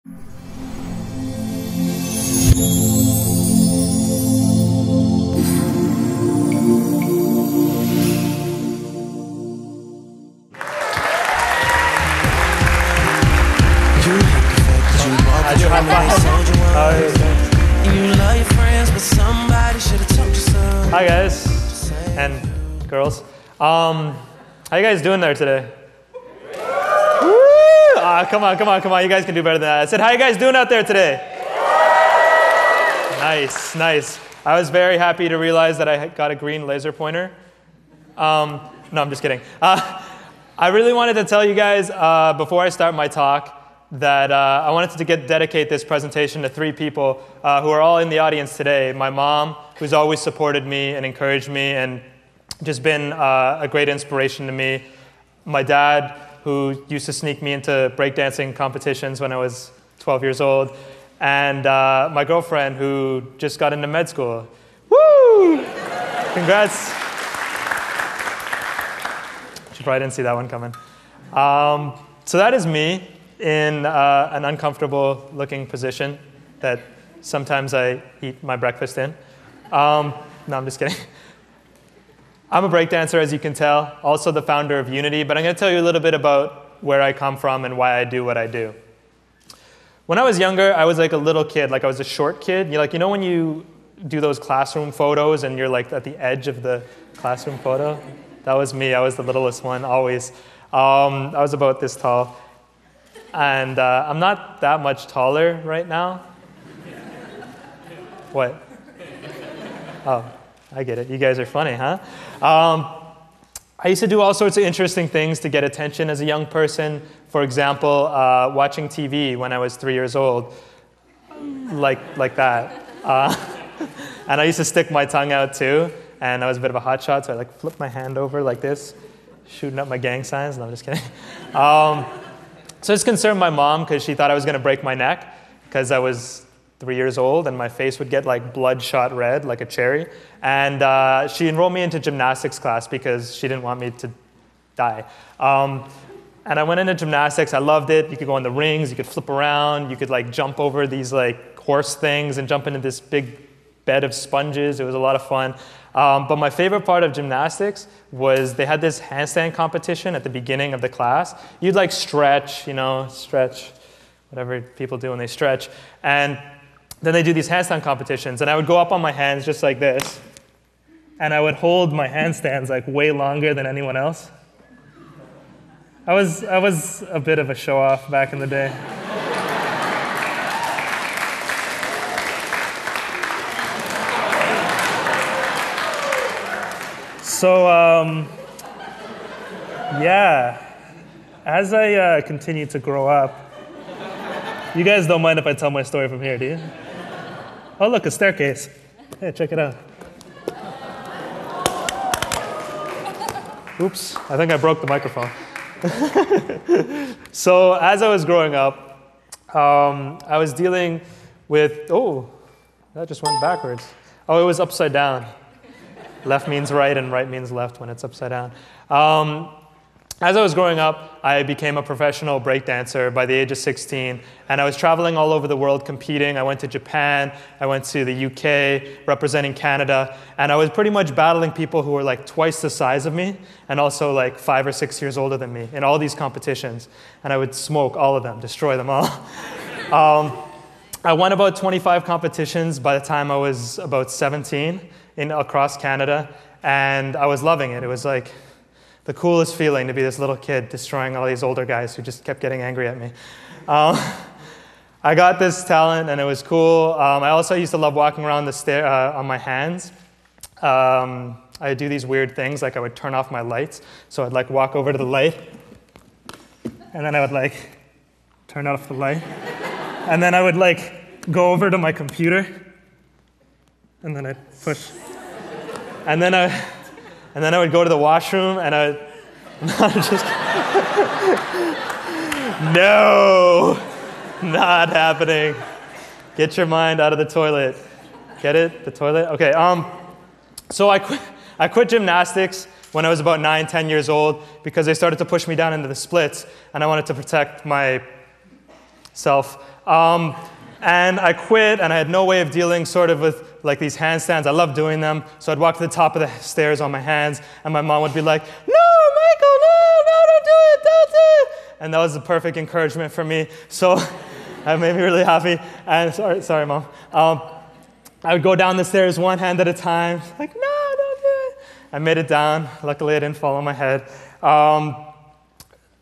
I do high five. Hi guys and girls. How you guys doing there today? Woo! Come on. You guys can do better than that. I said, how you guys doing out there today? Nice. I was very happy to realize that I got a green laser pointer. No, I'm just kidding. I really wanted to tell you guys before I start my talk that I wanted to dedicate this presentation to 3 people who are all in the audience today. My mom, who's always supported me and encouraged me and just been a great inspiration to me. My dad, who used to sneak me into breakdancing competitions when I was 12 years old. And my girlfriend, who just got into med school. Woo! Congrats. She probably didn't see that one coming. So that is me in an uncomfortable looking position that sometimes I eat my breakfast in. No, I'm just kidding. I'm a breakdancer, as you can tell, also the founder of Unity, but I'm going to tell you a little bit about where I come from and why I do what I do. When I was younger, I was like a little kid, like I was a short kid. You know when you do those classroom photos and you're like at the edge of the classroom photo? That was me. I was the littlest one, always. I was about this tall. And I'm not that much taller right now. What? Oh, I get it. You guys are funny, huh? I used to do all sorts of interesting things to get attention as a young person. For example, watching TV when I was 3 years old, like that. And I used to stick my tongue out too. And I was a bit of a hotshot, so I like flip my hand over like this, shooting up my gang signs. No, I'm just kidding. So this concerned my mom because she thought I was going to break my neck because I was 3 years old and my face would get like bloodshot red like a cherry. And she enrolled me into gymnastics class because she didn't want me to die. And I went into gymnastics. I loved it. You could go in the rings. You could flip around. You could like jump over these like horse things and jump into this big bed of sponges. It was a lot of fun. But my favorite part of gymnastics was they had this handstand competition at the beginning of the class. You'd like stretch, whatever people do when they stretch. And then they do these handstand competitions. And I would go up on my hands just like this. And I would hold my handstands like way longer than anyone else. I was a bit of a show-off back in the day. So, yeah, as I continue to grow up, you guys don't mind if I tell my story from here, do you? Oh, look, a staircase. Hey, check it out. Oops, I think I broke the microphone. So, as I was growing up, I was dealing with, oh, that just went backwards. Oh, it was upside down. Left means right and right means left when it's upside down. As I was growing up, I became a professional breakdancer by the age of 16, and I was traveling all over the world competing. I went to Japan, I went to the UK, representing Canada, and I was pretty much battling people who were like twice the size of me, and also like 5 or 6 years older than me in all these competitions. And I would smoke all of them, destroy them all. I won about 25 competitions by the time I was about 17 across Canada, and I was loving it. It was like the coolest feeling to be this little kid destroying all these older guys who just kept getting angry at me. I got this talent, and it was cool. I also used to love walking around the stair on my hands. I'd do these weird things, like I would turn off my lights. So I'd like walk over to the light, and then I would like turn off the light. And then I would like go over to my computer, and then I'd push. And then I would go to the washroom, and no, not happening. Get your mind out of the toilet. Get it? The toilet? Okay. So I quit gymnastics when I was about 9, 10 years old because they started to push me down into the splits, and I wanted to protect myself. And I quit, and I had no way of dealing sort of with like these handstands. I love doing them. So I'd walk to the top of the stairs on my hands, and my mom would be like, "No, Michael, no, don't do it, don't do it." And that was the perfect encouragement for me. So that made me really happy. And sorry, Mom. I would go down the stairs one hand at a time, like, "No, don't do it." I made it down. Luckily, I didn't fall on my head.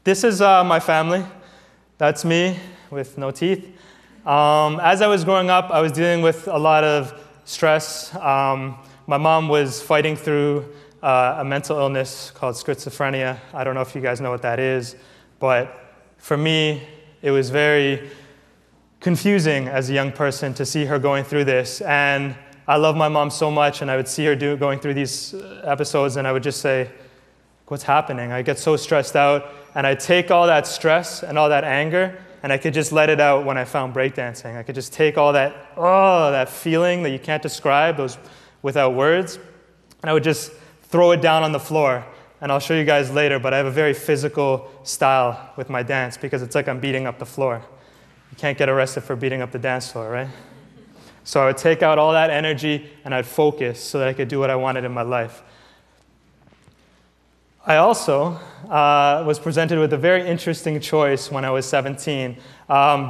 This is my family. That's me with no teeth. As I was growing up, I was dealing with a lot of stress. My mom was fighting through a mental illness called schizophrenia. I don't know if you guys know what that is, but for me, it was very confusing as a young person to see her going through this. And I love my mom so much, and I would see her going through these episodes, and I would just say, "What's happening?" I get so stressed out, and I'd take all that stress and all that anger, and I could just let it out when I found breakdancing. I could just take all that, that feeling that you can't describe, those without words, and I would just throw it down on the floor. And I'll show you guys later, but I have a very physical style with my dance because it's like I'm beating up the floor. You can't get arrested for beating up the dance floor, right? So I would take out all that energy and I'd focus so that I could do what I wanted in my life. I also was presented with a very interesting choice when I was 17.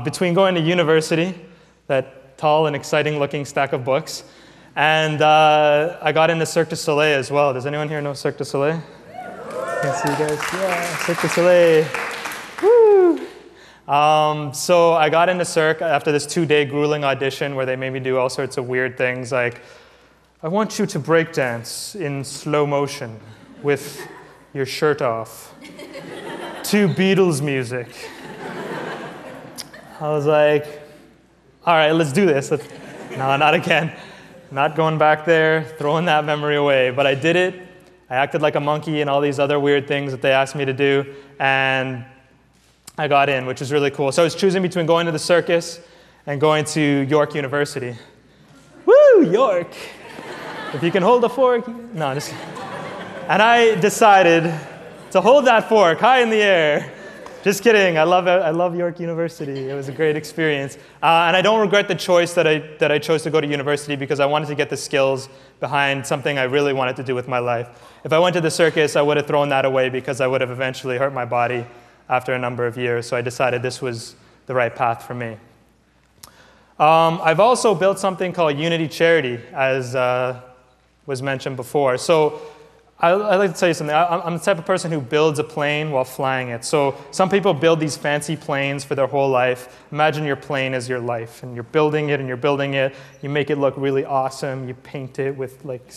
Between going to university, that tall and exciting looking stack of books, and I got into Cirque du Soleil as well. Does anyone here know Cirque du Soleil? Can see you guys? Yeah, Cirque du Soleil. Woo! So I got into Cirque after this 2-day grueling audition where they made me do all sorts of weird things like, "I want you to break dance in slow motion with your shirt off to Beatles music." I was like, all right, let's do this. No, not again. Not going back there, throwing that memory away. But I did it. I acted like a monkey and all these other weird things that they asked me to do. And I got in, which is really cool. So I was choosing between going to the circus and going to York University. Woo, York. If you can hold a fork. No, just kidding. And I decided to hold that fork high in the air. Just kidding. I love York University. It was a great experience. And I don't regret the choice that I chose to go to university because I wanted to get the skills behind something I really wanted to do with my life. If I went to the circus, I would have thrown that away because I would have eventually hurt my body after a number of years. So I decided this was the right path for me. I've also built something called Unity Charity, as was mentioned before. So I'd like to tell you something. I'm the type of person who builds a plane while flying it. So some people build these fancy planes for their whole life. Imagine your plane as your life, and you're building it, and you're building it. You make it look really awesome. You paint it with like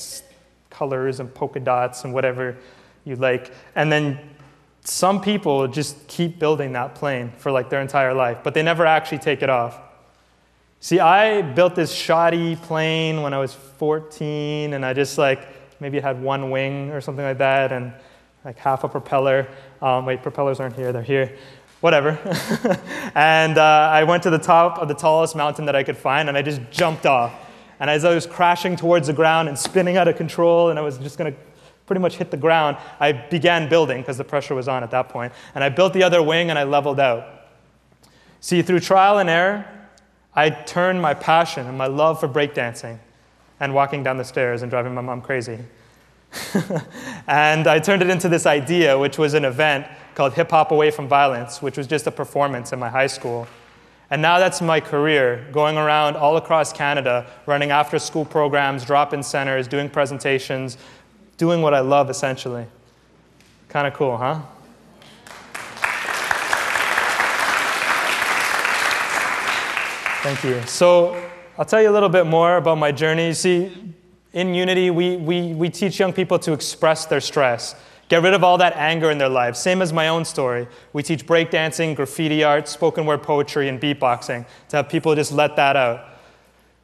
colors and polka dots and whatever you like. And then some people just keep building that plane for like their entire life, but they never actually take it off. See, I built this shoddy plane when I was 14, and I just maybe it had one wing or something like that, and like half a propeller. Wait, propellers aren't here, they're here. Whatever. And I went to the top of the tallest mountain that I could find, and I just jumped off. And as I was crashing towards the ground and spinning out of control, and I was just going to pretty much hit the ground, I began building, because the pressure was on at that point. And I built the other wing, and I leveled out. See, through trial and error, I turned my passion and my love for breakdancing and walking down the stairs and driving my mom crazy. And I turned it into this idea, which was an event called Hip Hop Away from Violence, which was just a performance in my high school. And now that's my career, going around all across Canada, running after-school programs, drop-in centers, doing presentations, doing what I love, essentially. Kind of cool, huh? Thank you. So I'll tell you a little bit more about my journey. You see, in Unity, we teach young people to express their stress, get rid of all that anger in their lives. Same as my own story. We teach breakdancing, graffiti art, spoken word poetry, and beatboxing to have people just let that out.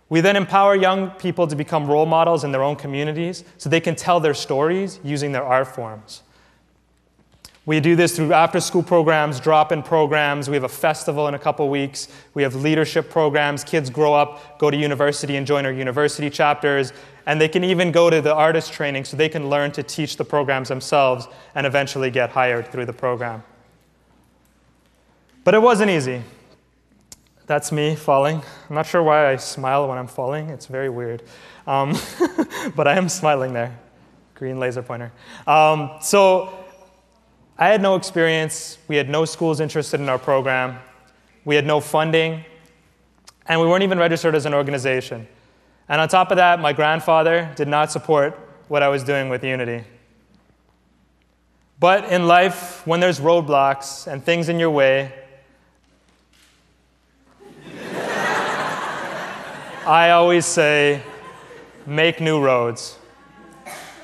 We then empower young people to become role models in their own communities so they can tell their stories using their art forms. We do this through after-school programs, drop-in programs. We have a festival in a couple weeks. We have leadership programs. Kids grow up, go to university, and join our university chapters. And they can even go to the artist training so they can learn to teach the programs themselves and eventually get hired through the program. But it wasn't easy. That's me falling. I'm not sure why I smile when I'm falling. It's very weird. But I am smiling there. Green laser pointer. So I had no experience. We had no schools interested in our program. We had no funding. And we weren't even registered as an organization. And on top of that, my grandfather did not support what I was doing with Unity. But in life, when there's roadblocks and things in your way, I always say, make new roads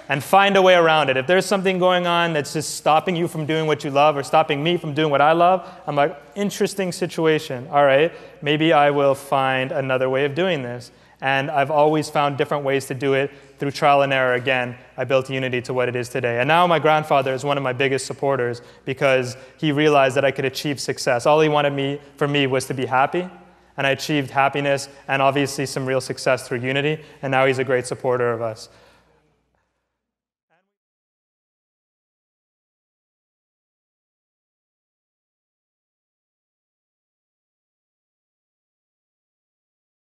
and find a way around it. If there's something going on that's just stopping you from doing what you love or stopping me from doing what I love, I'm like, interesting situation. All right, maybe I will find another way of doing this. And I've always found different ways to do it through trial and error. Again, I built Unity to what it is today. And now my grandfather is one of my biggest supporters because he realized that I could achieve success. All he wanted from me was to be happy. And I achieved happiness and obviously some real success through Unity. And now he's a great supporter of us.